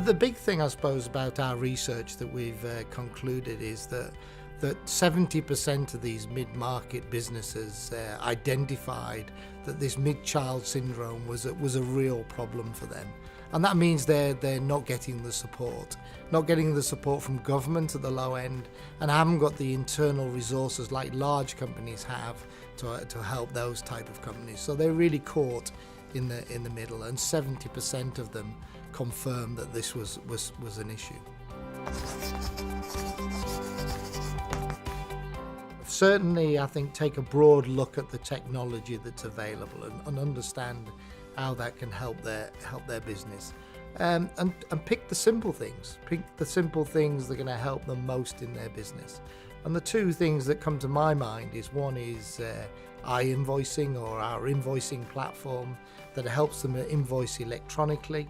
the big thing, I suppose, about our research that we've concluded is that 70% of these mid-market businesses identified that this mid-child syndrome was a real problem for them. And that means they're not getting the support from government at the low end, and haven't got the internal resources like large companies have to help those type of companies. So they're really caught in the middle, and 70% of them confirmed that this was an issue. Certainly, I think, take a broad look at the technology that's available and understand how that can help their business, and pick the simple things. Pick the simple things that are going to help them most in their business. And the two things that come to my mind is, one is iInvoicing, or our invoicing platform that helps them invoice electronically.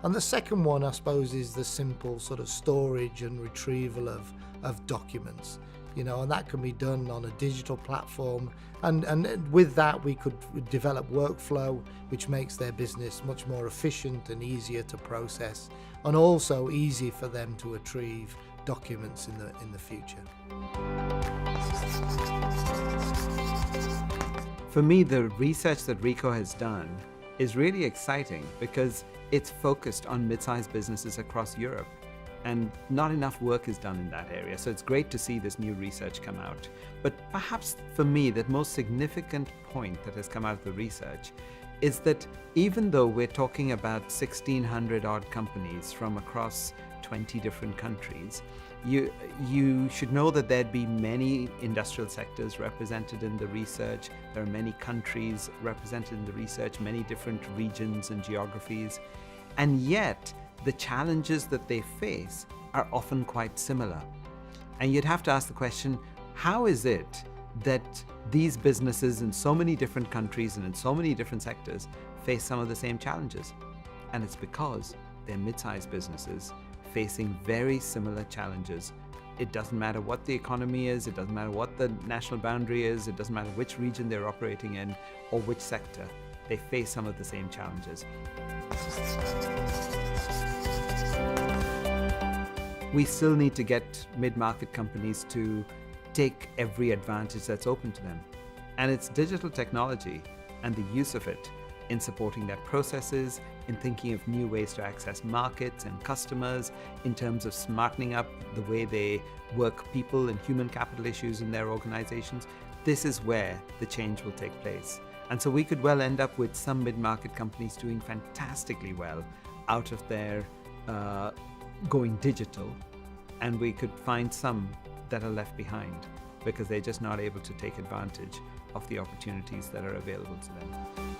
And the second one, I suppose, is the simple sort of storage and retrieval of documents. And that can be done on a digital platform, and with that we could develop workflow which makes their business much more efficient and easier to process, and also easy for them to retrieve documents in the future. For me, the research that Ricoh has done is really exciting because it's focused on mid-sized businesses across Europe. And not enough work is done in that area. So it's great to see this new research come out. But perhaps for me, the most significant point that has come out of the research is that even though we're talking about 1,600 odd companies from across 20 different countries, you should know that there'd be many industrial sectors represented in the research. There are many countries represented in the research, many different regions and geographies. And yet, the challenges that they face are often quite similar. And you'd have to ask the question, how is it that these businesses in so many different countries and in so many different sectors face some of the same challenges? And it's because they're mid-sized businesses facing very similar challenges. It doesn't matter what the economy is, it doesn't matter what the national boundary is, it doesn't matter which region they're operating in or which sector. They face some of the same challenges. We still need to get mid-market companies to take every advantage that's open to them. And it's digital technology and the use of it in supporting their processes, in thinking of new ways to access markets and customers, in terms of smartening up the way they work people and human capital issues in their organizations. This is where the change will take place. And so we could well end up with some mid-market companies doing fantastically well out of their going digital, and we could find some that are left behind because they're just not able to take advantage of the opportunities that are available to them.